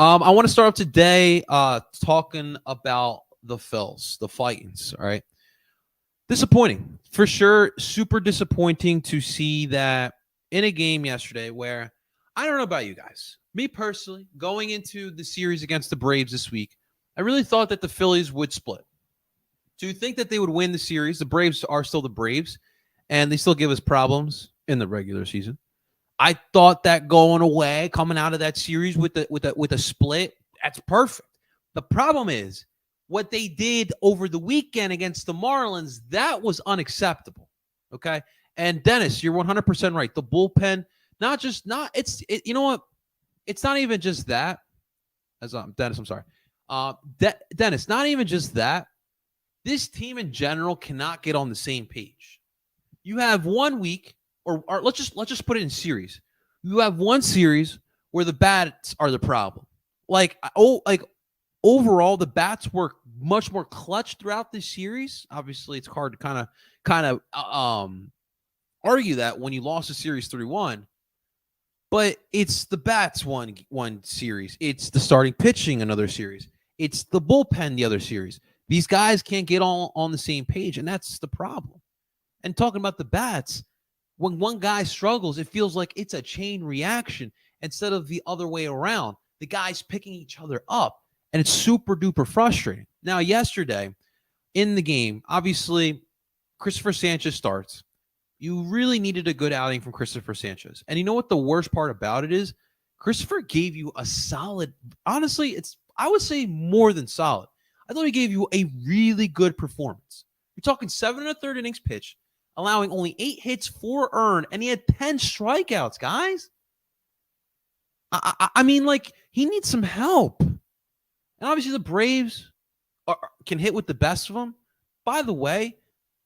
I want to start off today talking about the Phils, the Fightins. All right, disappointing for sure. Super disappointing to see that in a game yesterday where I don't know about you guys. Me personally, going into the series against the Braves this week, I really thought that the Phillies would split. To think that they would win the series, the Braves are still the Braves, and they still give us problems in the regular season. I thought that going away, coming out of that series with a split, that's perfect. The problem is what they did over the weekend against the Marlins. That was unacceptable. Okay, and Dennis, you're 100% right. The bullpen, not just not it's it, you know what? It's not even just that. As Dennis, I'm sorry. Dennis, not even just that. This team in general cannot get on the same page. You have 1 week, or let's just put it in series. You have one series where the bats are the problem. Like overall, the bats were much more clutch throughout this series. Obviously, it's hard to kind of argue that when you lost a series 3-1. But it's the bats one series. It's the starting pitching another series. It's the bullpen the other series. These guys can't get all on the same page, and that's the problem. And talking about the bats, when one guy struggles, it feels like it's a chain reaction instead of the other way around. The guys picking each other up, and it's super duper frustrating. Now, yesterday in the game, obviously, Christopher Sanchez starts. You really needed a good outing from Christopher Sanchez. And you know what the worst part about it is? Christopher gave you a solid, honestly, I would say more than solid. I thought he gave you a really good performance. You're talking 7 1/3 innings pitched, allowing only 8 hits, 4 earned, and he had 10 strikeouts, guys. I mean, like, he needs some help. And obviously the Braves can hit with the best of them. By the way,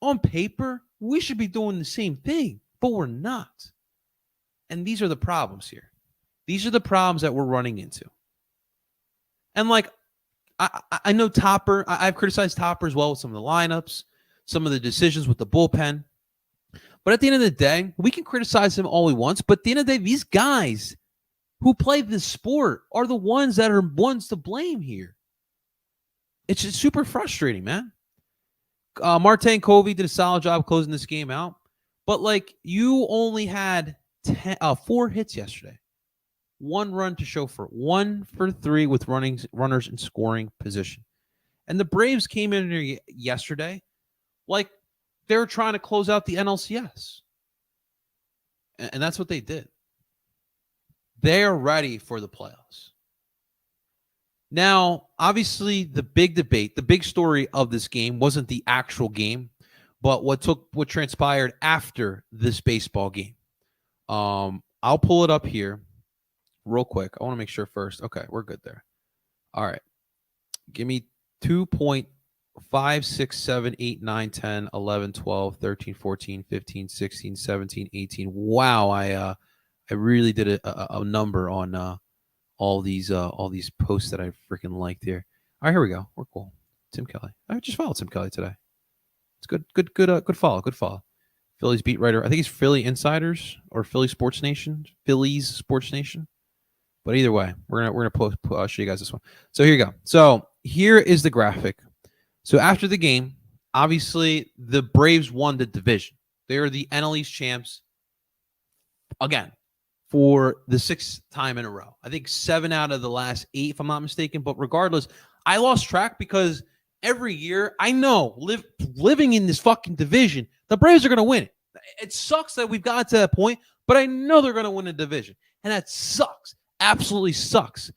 on paper, we should be doing the same thing, but we're not. And these are the problems here. These are the problems that we're running into. And like, I know Topper, I've criticized Topper as well with some of the lineups, some of the decisions with the bullpen. But at the end of the day, we can criticize him all we want. But at the end of the day, these guys who play this sport are the ones that are ones to blame here. It's just super frustrating, man. Martin Covey did a solid job closing this game out. But, like, you only had 4 hits yesterday. 1 run to show for it. 1 for 3 with runners in scoring position. And the Braves came in here yesterday like they were trying to close out the NLCS. And that's what they did. They're ready for the playoffs. Now, obviously, the big debate, the big story of this game wasn't the actual game, but what transpired after this baseball game. I'll pull it up here real quick. I want to make sure first. Okay, we're good there. All right. Give me 2.5, 6, 7, 8, 9, 10, 11, 12, 13, 14, 15, 16, 17, 18. Wow, I really did a number on all these posts that I freaking liked here. All right, here we go. We're cool. Tim Kelly. I just followed Tim Kelly today. It's good follow. Good follow. Phillies beat writer. I think he's Philly Insiders or Philly Sports Nation. Phillies Sports Nation. But either way, we're gonna show you guys this one. So here you go. So here is the graphic. So after the game, obviously the Braves won the division. They are the NL East champs again for the 6th time in a row. I think 7 out of the last 8, if I'm not mistaken. But regardless, I lost track because every year I know living in this fucking division, the Braves are gonna win it. It sucks that we've got to that point, but I know they're gonna win the division, and that sucks. Absolutely sucks.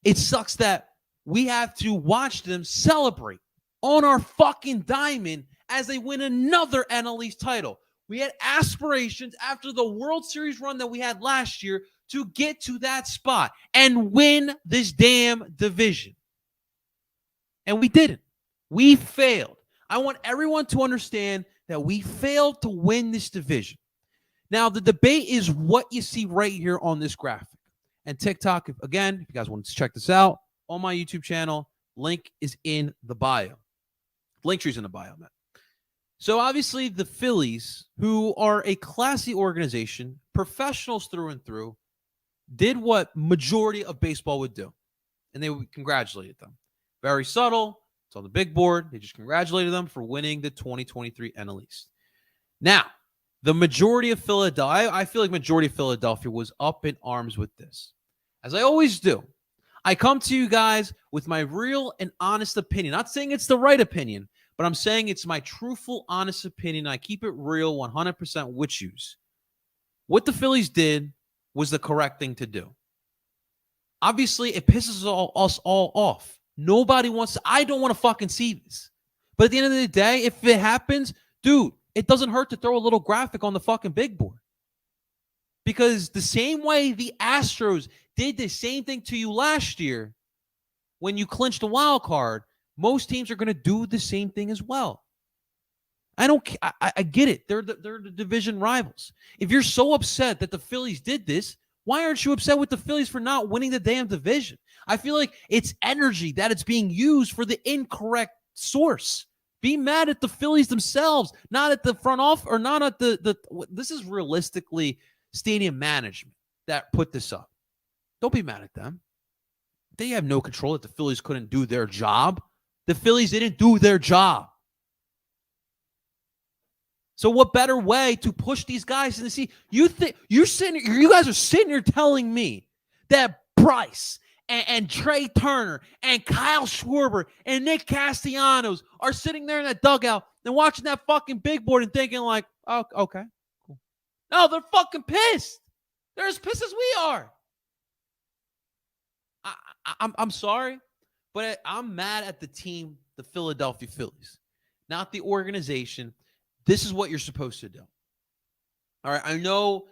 It sucks that we have to watch them celebrate on our fucking diamond as they win another NL East title. We had aspirations after the World Series run that we had last year to get to that spot and win this damn division. And we didn't. We failed. I want everyone to understand that we failed to win this division. Now, the debate is what you see right here on this graphic. And TikTok, again, if you guys want to check this out on my YouTube channel, link is in the bio. Linktree's in the bio, man. So obviously the Phillies, who are a classy organization, professionals through and through, did what majority of baseball would do. and they congratulated them. Very subtle. It's on the big board. They just congratulated them for winning the 2023 NL East. Now, the majority of Philadelphia, I feel like majority of Philadelphia was up in arms with this. As I always do, I come to you guys with my real and honest opinion. Not saying it's the right opinion, but I'm saying it's my truthful, honest opinion. I keep it real 100% with you. What the Phillies did was the correct thing to do. Obviously, it pisses us all off. Nobody wants to. I don't want to fucking see this. But at the end of the day, if it happens, dude, it doesn't hurt to throw a little graphic on the fucking big board. Because the same way the Astros did the same thing to you last year when you clinched a wild card, most teams are going to do the same thing as well. I get it. They're the division rivals. If you're so upset that the Phillies did this, why aren't you upset with the Phillies for not winning the damn division? I feel like it's energy that it's being used for the incorrect source. Be mad at the Phillies themselves, not at the front office or not at the this is realistically stadium management that put this up. Don't be mad at them. They have no control that the Phillies couldn't do their job. The Phillies didn't do their job. So what better way to push these guys in the seat? You guys are sitting here telling me that Bryce and Trey Turner and Kyle Schwarber and Nick Castellanos are sitting there in that dugout and watching that fucking big board and thinking like, oh, okay, cool. No, they're fucking pissed. They're as pissed as we are. I'm sorry, but I'm mad at the team, the Philadelphia Phillies, not the organization. This is what you're supposed to do. All right, I know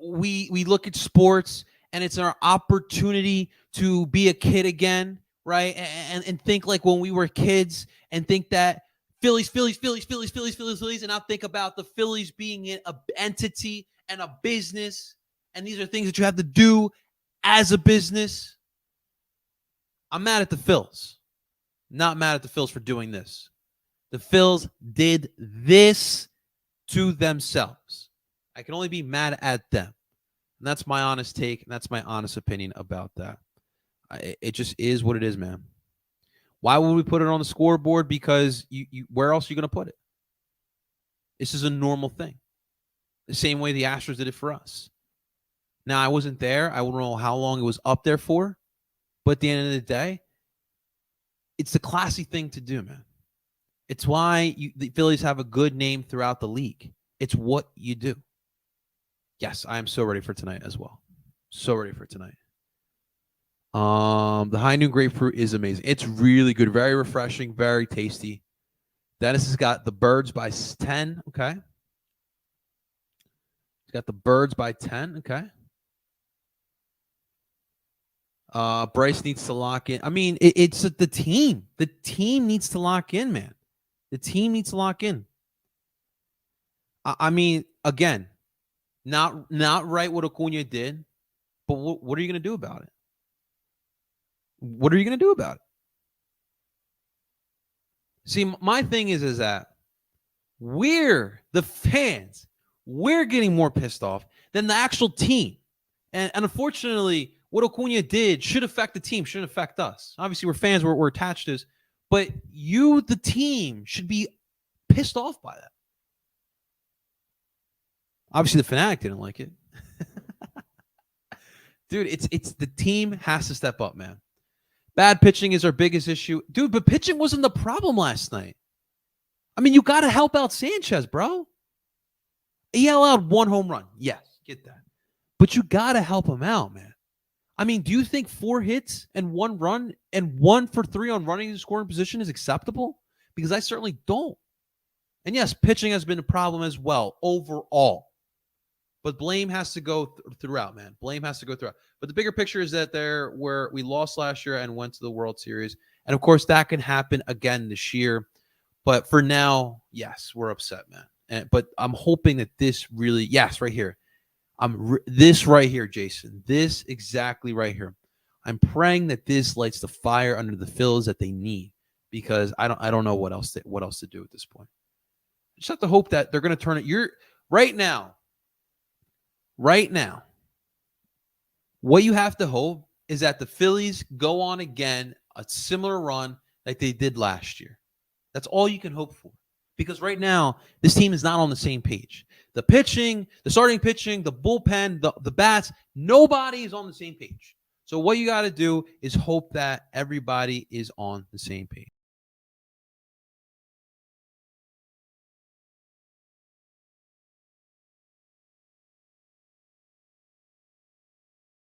we look at sports and it's our opportunity to be a kid again, right? And think like when we were kids and think that Phillies, and I'll think about the Phillies being an entity and a business, and these are things that you have to do as a business. I'm mad at the Phils. Not mad at the Phils for doing this. The Phils did this to themselves. I can only be mad at them. And that's my honest take, and that's my honest opinion about that. It just is what it is, man. Why would we put it on the scoreboard? Because where else are you going to put it? This is a normal thing. The same way the Astros did it for us. Now, I wasn't there. I don't know how long it was up there for. But at the end of the day, it's the classy thing to do, man. It's why the Phillies have a good name throughout the league. It's what you do. Yes, I am so ready for tonight as well. So ready for tonight. The high noon grapefruit is amazing. It's really good. Very refreshing. Very tasty. Dennis has got the birds by 10. Okay. He's got the birds by 10. Okay. Bryce needs to lock in. I mean, it's the team. The team needs to lock in, man. The team needs to lock in. I mean, again, not right what Acuna did, but what are you going to do about it? What are you going to do about it? See, my thing is that we're the fans. We're getting more pissed off than the actual team. And unfortunately, what Acuna did should affect the team, shouldn't affect us. Obviously, we're fans, we're attached to this. But you, the team, should be pissed off by that. Obviously, the fanatic didn't like it. Dude, it's the team has to step up, man. Bad pitching is our biggest issue. Dude, but pitching wasn't the problem last night. I mean, you got to help out Sanchez, bro. He allowed one home run. Yes, get that. But you got to help him out, man. I mean, do you think 4 hits and 1 run and 1 for 3 on running and scoring position is acceptable? Because I certainly don't. And yes, pitching has been a problem as well overall. But blame has to go throughout, man. Blame has to go throughout. But the bigger picture is that we lost last year and went to the World Series. And of course, that can happen again this year. But for now, yes, we're upset, man. But I'm hoping that this really, yes, right here. This right here, Jason. This exactly right here. I'm praying that this lights the fire under the Phillies that they need, because I don't know what else to do at this point. I just have to hope that they're going to turn it. Right now, what you have to hope is that the Phillies go on again a similar run like they did last year. That's all you can hope for. Because right now, this team is not on the same page. The pitching, the starting pitching, the bullpen, the bats, nobody is on the same page. So what you got to do is hope that everybody is on the same page.